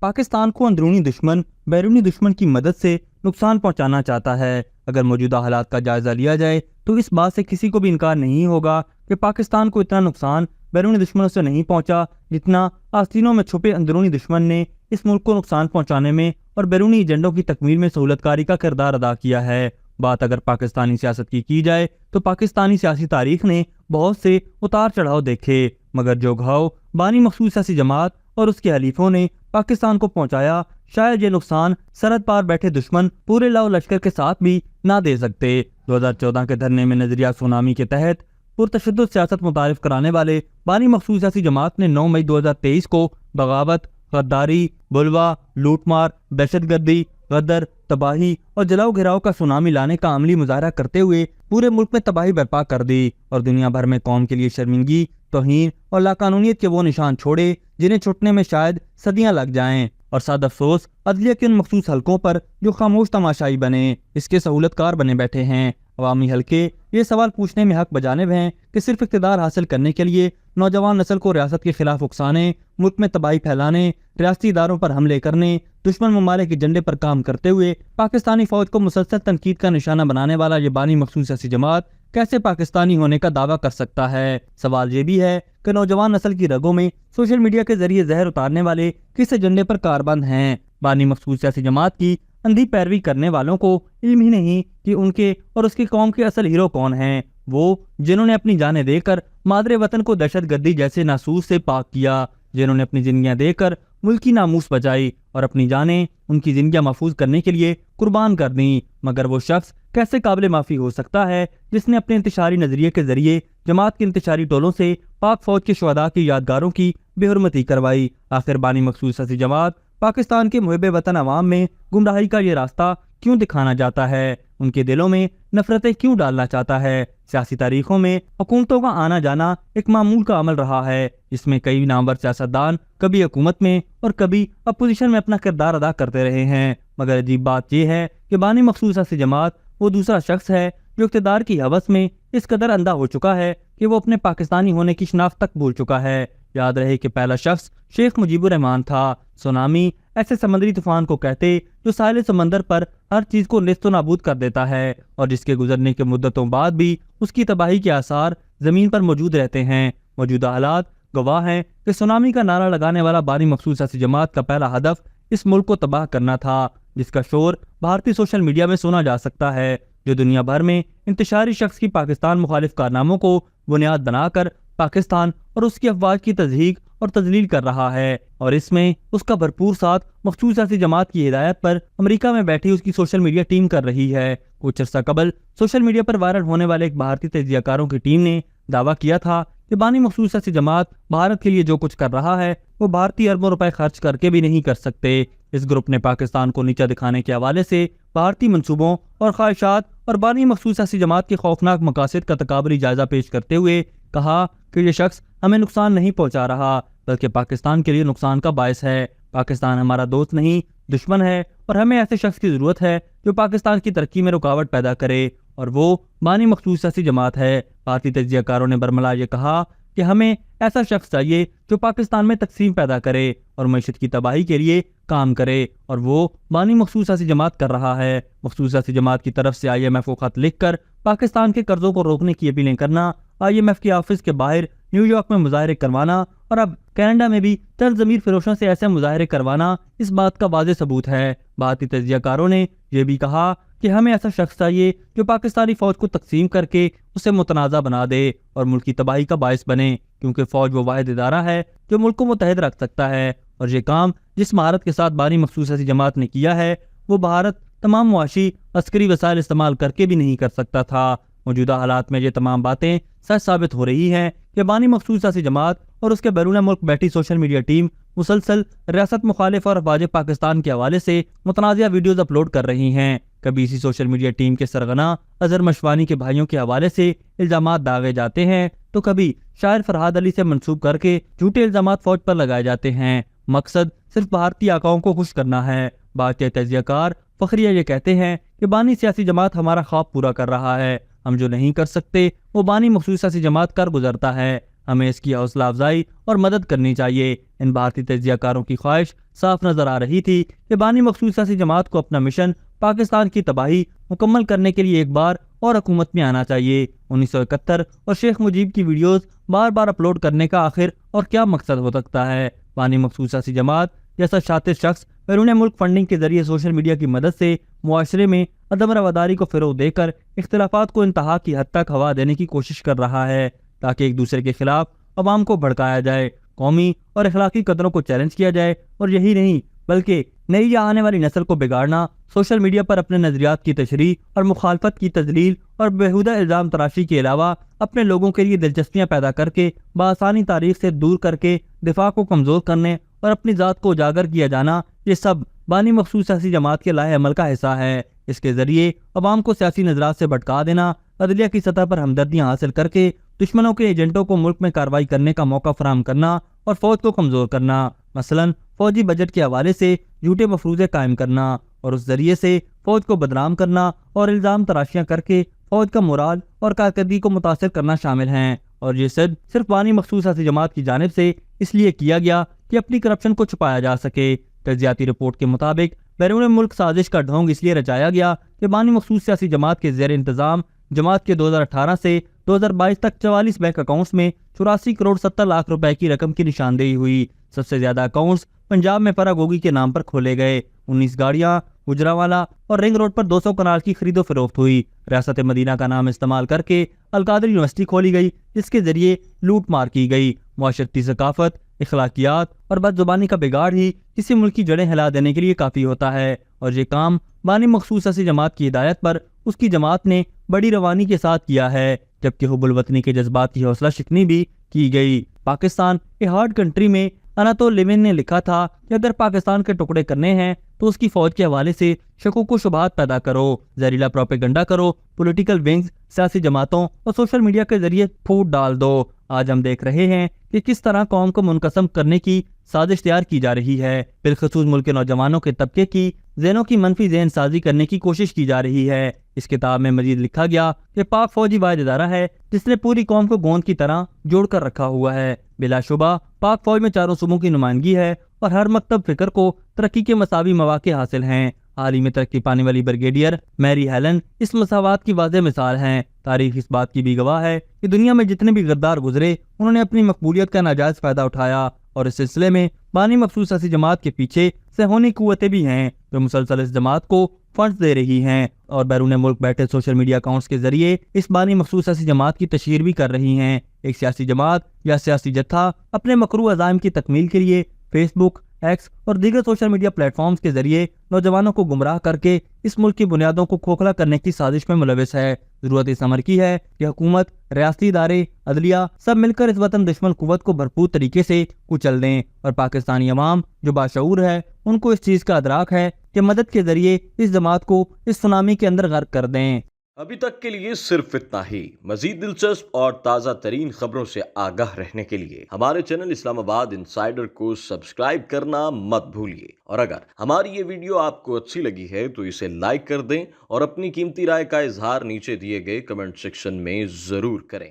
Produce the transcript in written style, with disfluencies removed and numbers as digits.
پاکستان کو اندرونی دشمن بیرونی دشمن کی مدد سے نقصان پہنچانا چاہتا ہے۔ اگر موجودہ حالات کا جائزہ لیا جائے تو اس بات سے کسی کو بھی انکار نہیں ہوگا کہ پاکستان کو اتنا نقصان بیرونی دشمنوں سے نہیں پہنچا جتنا آستینوں میں چھپے اندرونی دشمن نے اس ملک کو نقصان پہنچانے میں اور بیرونی ایجنڈوں کی تکمیل میں سہولت کاری کا کردار ادا کیا ہے۔ بات اگر پاکستانی سیاست کی جائے تو پاکستانی سیاسی تاریخ نے بہت سے اتار چڑھاؤ دیکھے، مگر جو گھاؤ بانی مخصوص سیاسی جماعت اور اس کے حلیفوں نے پاکستان کو پہنچایا، شاید یہ نقصان سرحد پار بیٹھے دشمن پورے لاؤ لشکر کے ساتھ بھی نہ دے سکتے۔ 2014 کے دھرنے میں نظریہ سونامی کے تحت پرتشدد سیاست متعارف کرانے والے بانی مخصوص سیاسی جماعت نے 9 مئی 2023 کو بغاوت، غداری، بلوا، لوٹ مار، دہشت گردی، غدر، تباہی اور جلاؤ گھراؤ کا سونامی لانے کا عملی مظاہرہ کرتے ہوئے پورے ملک میں تباہی برپا کر دی اور دنیا بھر میں قوم کے لیے شرمندگی، توہین اور لاقانونیت کے وہ نشان چھوڑے جنہیں چھٹنے میں شاید صدیاں لگ جائیں، اور سعد افسوس عدلیہ کے ان مخصوص حلقوں پر جو خاموش تماشائی بنے، اس کے سہولت کار بنے بیٹھے ہیں۔ عوامی حلقے یہ سوال پوچھنے میں حق بجانب ہیں کہ صرف اقتدار حاصل کرنے کے لیے نوجوان نسل کو ریاست کے خلاف اکسانے، ملک میں تباہی پھیلانے، ریاستی اداروں پر حملے کرنے، دشمن ممالک کے ایجنڈے پر کام کرتے ہوئے پاکستانی فوج کو مسلسل تنقید کا نشانہ بنانے والا یہ بانی مخصوص سیاسی جماعت کیسے پاکستانی ہونے کا دعویٰ کر سکتا ہے؟ سوال یہ بھی ہے کہ نوجوان نسل کی رگوں میں سوشل میڈیا کے ذریعے زہر اتارنے والے کس ایجنڈے پر کاربند ہیں؟ بانی مخصوص سیاسی جماعت کی اندھی پیروی کرنے والوں کو علم ہی نہیں کہ ان کے اور اس کی قوم کے اصل ہیرو کون ہیں، وہ جنہوں نے اپنی جانیں دے کر مادر وطن کو دہشت گردی جیسے ناسوس سے پاک کیا، جنہوں نے اپنی زندگیاں دے کر ملک کی ناموس بچائی اور اپنی جانیں ان کی زندگیاں محفوظ کرنے کے لیے قربان کر دیں۔ مگر وہ شخص کیسے قابل معافی ہو سکتا ہے جس نے اپنے انتشاری نظریے کے ذریعے جماعت کے انتشاری ٹولوں سے پاک فوج کے شہداء کی یادگاروں کی بے حرمتی کروائی؟ آخر بانی مخصوص سیاسی جماعت پاکستان کے محب وطن عوام میں گمراہی کا یہ راستہ کیوں دکھانا چاہتا ہے؟ ان کے دلوں میں نفرتیں کیوں ڈالنا چاہتا ہے؟ سیاسی تاریخوں میں حکومتوں کا آنا جانا ایک معمول کا عمل رہا ہے، جس میں کئی نامور سیاستدان کبھی حکومت میں اور کبھی اپوزیشن میں اپنا کردار ادا کرتے رہے ہیں۔ مگر عجیب بات یہ ہے کہ بانی مخصوص سیاسی جماعت وہ دوسرا شخص ہے جو اقتدار کی ہوس میں اس قدر اندھا ہو چکا ہے کہ وہ اپنے پاکستانی ہونے کی شناخت تک بھول چکا ہے۔ یاد رہے کہ پہلا شخص شیخ مجیب الرحمان تھا۔ سونامی ایسے سمندری طوفان کو کہتے جو ساحل سمندر پر ہر چیز کو نیست و نابود کر دیتا ہے اور جس کے گزرنے کے مدتوں بعد بھی اس کی تباہی کے آثار زمین پر موجود رہتے ہیں۔ موجودہ حالات گواہ ہیں کہ سونامی کا نعرہ لگانے والا بانی مخصوص سیاسی جماعت کا پہلا ہدف اس ملک کو تباہ کرنا تھا، جس کا شور بھارتی سوشل میڈیا میں سنا جا سکتا ہے، جو دنیا بھر میں انتشاری شخص کی پاکستان مخالف کارناموں کو بنیاد بنا کر پاکستان اور اس کی افواج کی تضحیک اور تذلیل کر رہا ہے، اور اس میں اس کا بھرپور ساتھ مخصوص سیاسی جماعت کی ہدایت پر امریکہ میں بیٹھی اس کی سوشل میڈیا ٹیم کر رہی ہے۔ کچھ عرصہ قبل سوشل میڈیا پر وائرل ہونے والے ایک بھارتی تجزیہ کاروں کی ٹیم نے دعویٰ کیا تھا کہ بانی مخصوص سیاسی جماعت بھارت کے لیے جو کچھ کر رہا ہے وہ بھارتی اربوں روپے خرچ کر کے بھی نہیں کر سکتے۔ اس گروپ نے پاکستان کو نیچا دکھانے کے حوالے سے بھارتی منصوبوں اور خواہشات اور بانی مخصوص سیاسی جماعت کے خوفناک مقاصد کا تکابری جائزہ پیش کرتے ہوئے کہا کہ یہ شخص ہمیں نقصان نہیں پہنچا رہا بلکہ پاکستان کے لیے نقصان کا باعث ہے۔ پاکستان ہمارا دوست نہیں دشمن ہے، اور ہمیں ایسے شخص کی ضرورت ہے جو پاکستان کی ترقی میں رکاوٹ پیدا کرے، اور وہ بانی مخصوص سیاسی جماعت ہے۔ بھارتی تجزیہ کاروں نے برملا یہ کہا کہ ہمیں ایسا شخص چاہیے جو پاکستان میں تقسیم پیدا کرے اور معیشت کی تباہی کے لیے کام کرے، اور وہ بانی مخصوص سیاسی جماعت کر رہا ہے۔ مخصوص سیاسی جماعت کی طرف سے IMF کو خط لکھ کر پاکستان کے قرضوں کو روکنے کی اپیلیں کرنا، IMF کے آفس کے باہر نیو یارک میں مظاہرے کروانا اور اب کینیڈا میں بھی چند ضمیر فروشوں سے ایسے مظاہرے کروانا اس بات کا واضح ثبوت ہے۔ بھارتی تجزیہ کاروں نے یہ بھی کہا کہ ہمیں ایسا شخص چاہیے جو پاکستانی فوج کو تقسیم کر کے اسے متنازع بنا دے اور ملک کی تباہی کا باعث بنے، کیونکہ فوج وہ واحد ادارہ ہے جو ملک کو متحد رکھ سکتا ہے، اور یہ کام جس مہارت کے ساتھ بانی مخصوص سیاسی جماعت نے کیا ہے وہ بھارت تمام معاشی عسکری وسائل استعمال کر کے بھی نہیں کر سکتا تھا۔ موجودہ حالات میں یہ تمام باتیں سچ ثابت ہو رہی ہیں کہ بانی مخصوص سیاسی جماعت اور اس کے بیرون ملک بیٹھی سوشل میڈیا ٹیم مسلسل ریاست مخالف اور افواج پاکستان کے حوالے سے متنازعہ ویڈیوز اپلوڈ کر رہی ہیں۔ کبھی اسی سوشل میڈیا ٹیم کے سرغنہ اظہر مشوانی کے بھائیوں کے حوالے سے الزامات داغے جاتے ہیں، تو کبھی شاعر فرحاد علی سے منسوب کر کے جھوٹے الزامات فوج پر لگائے جاتے ہیں۔ مقصد صرف بھارتی آقاؤں کو خوش کرنا ہے۔ بھارتی تجزیہ کار فخریہ یہ کہتے ہیں کہ بانی سیاسی جماعت ہمارا خواب پورا کر رہا ہے، ہم جو نہیں کر سکتے وہ بانی مخصوص سیاسی جماعت کر گزرتا ہے۔ ہمیں اس کی حوصلہ افزائی اور مدد کرنی چاہیے۔ ان بھارتی تجزیہ کاروں کی خواہش صاف نظر آ رہی تھی کہ بانی مخصوص سیاسی جماعت کو اپنا مشن پاکستان کی تباہی مکمل کرنے کے لیے ایک بار اور حکومت میں آنا چاہیے۔ 1971 اور شیخ مجیب کی ویڈیوز بار بار اپلوڈ کرنے کا آخر اور کیا مقصد ہو سکتا ہے؟ بانی مخصوص سیاسی جماعت جیسا شاطر شخص بیرون ملک فنڈنگ کے ذریعے سوشل میڈیا کی مدد سے معاشرے میں عدم رواداری کو فروغ دے کر اختلافات کو انتہا کی حد تک ہوا دینے کی کوشش کر رہا ہے، تاکہ ایک دوسرے کے خلاف عوام کو بھڑکایا جائے، قومی اور اخلاقی قدروں کو چیلنج کیا جائے، اور یہی نہیں بلکہ نئی یا آنے والی نسل کو بگاڑنا، سوشل میڈیا پر اپنے نظریات کی تشریح اور مخالفت کی تذلیل اور بیہودہ الزام تراشی کے علاوہ اپنے لوگوں کے لیے دلچسپیاں پیدا کر کے بآسانی تاریخ سے دور کر کے دفاع کو کمزور کرنے اور اپنی ذات کو اجاگر کیا جانا، یہ سب بانی مخصوص سیاسی جماعت کے لائحہ عمل کا حصہ ہے۔ اس کے ذریعے عوام کو سیاسی نظرات سے بھٹکا دینا، عدلیہ کی سطح پر ہمدردیاں حاصل کر کے دشمنوں کے ایجنٹوں کو ملک میں کارروائی کرنے کا موقع فراہم کرنا اور فوج کو کمزور کرنا، مثلاً فوجی بجٹ کے حوالے سے جھوٹے مفروضے قائم کرنا اور اس ذریعے سے فوج کو بدنام کرنا اور الزام تراشیاں کر کے فوج کا مورال اور کارکردگی کو متاثر کرنا شامل ہیں، اور یہ صرف بانی مخصوص سیاسی جماعت کی جانب سے اس لیے کیا گیا کہ اپنی کرپشن کو چھپایا جا سکے۔ تجزیاتی رپورٹ کے مطابق بیرون ملک سازش کا ڈھونگ اس لیے رچایا گیا کہ بانی مخصوص سیاسی جماعت کے زیر انتظام جماعت کے 2018 سے 2022 تک 44 بینک اکاؤنٹس میں 84 کروڑ 70 لاکھ روپے کی رقم کی نشاندہی ہوئی۔ سب سے زیادہ اکاؤنٹس پنجاب میں فراگوگی کے نام پر کھولے گئے، 19 گاڑیاں گجرانوالہ اور رنگ روڈ پر 200 کنال کی خرید و فروخت ہوئی۔ ریاست مدینہ کا نام استعمال کر کے القادری یونیورسٹی کھولی گئی، جس کے ذریعے لوٹ مار کی گئی۔ معاشرتی ثقافت، اخلاقیات اور بد زبانی کا بگاڑ ہی کسی ملک کی جڑیں ہلا دینے کے لیے کافی ہوتا ہے، اور یہ کام بانی مخصوص سیاسی جماعت کی ہدایت پر اس کی جماعت نے بڑی روانی کے ساتھ کیا ہے، جبکہ حب الوطنی کے جذبات کی حوصلہ شکنی بھی کی گئی۔ پاکستان اے ہارڈ کنٹری میں اناتول لیون نے لکھا تھا کہ اگر پاکستان کے ٹکڑے کرنے ہیں تو اس کی فوج کے حوالے سے شکوک و شبہات پیدا کرو، زہریلا پروپیگنڈا کرو، پولیٹیکل ونگز، سیاسی جماعتوں اور سوشل میڈیا کے ذریعے پھوٹ ڈال دو۔ آج ہم دیکھ رہے ہیں کہ کس طرح قوم کو منقسم کرنے کی سازش تیار کی جا رہی ہے، بالخصوص ملک کے نوجوانوں کے طبقے کی ذہنوں کی منفی ذہن سازی کرنے کی کوشش کی جا رہی ہے۔ اس کتاب میں مزید لکھا گیا کہ پاک فوجی واحد ادارہ ہے جس نے پوری قوم کو گوند کی طرح جوڑ کر رکھا ہوا ہے۔ بلا شبہ پاک فوج میں چاروں صوبوں کی نمائندگی ہے اور ہر مکتب فکر کو ترقی کے مساوی مواقع حاصل ہیں۔ حال ہی میں ترقی پانے والی بریگیڈیئر میری ہیلن اس مساوات کی واضح مثال ہیں۔ تاریخ اس بات کی بھی گواہ ہے کہ دنیا میں جتنے بھی غدار گزرے انہوں نے اپنی مقبولیت کا ناجائز فائدہ اٹھایا، اور اس سلسلے میں بانی مخصوص سیاسی جماعت کے پیچھے صہیونی قوتیں بھی ہیں جو مسلسل اس جماعت کو فنڈز دے رہی ہیں اور بیرون ملک بیٹھے سوشل میڈیا اکاؤنٹس کے ذریعے اس بانی مخصوص سیاسی جماعت کی تشہیر بھی کر رہی ہیں۔ ایک سیاسی جماعت یا سیاسی جتھا اپنے مکروہ عزائم کی تکمیل کے لیے فیس بک، ایکس اور دیگر سوشل میڈیا پلیٹ فارمز کے ذریعے نوجوانوں کو گمراہ کر کے اس ملک کی بنیادوں کو کھوکھلا کرنے کی سازش میں ملوث ہے۔ ضرورت اس امر کی ہے کہ حکومت، ریاستی ادارے، عدلیہ سب مل کر اس وطن دشمن قوت کو بھرپور طریقے سے کچل دیں، اور پاکستانی عوام جو باشعور ہے ان کو اس چیز کا ادراک ہے کہ مدد کے ذریعے اس جماعت کو اس سونامی کے اندر غرق کر دیں۔ ابھی تک کے لیے صرف اتنا ہی۔ مزید دلچسپ اور تازہ ترین خبروں سے آگاہ رہنے کے لیے ہمارے چینل اسلام آباد انسائیڈر کو سبسکرائب کرنا مت بھولیے، اور اگر ہماری یہ ویڈیو آپ کو اچھی لگی ہے تو اسے لائک کر دیں اور اپنی قیمتی رائے کا اظہار نیچے دیے گئے کمنٹ سیکشن میں ضرور کریں۔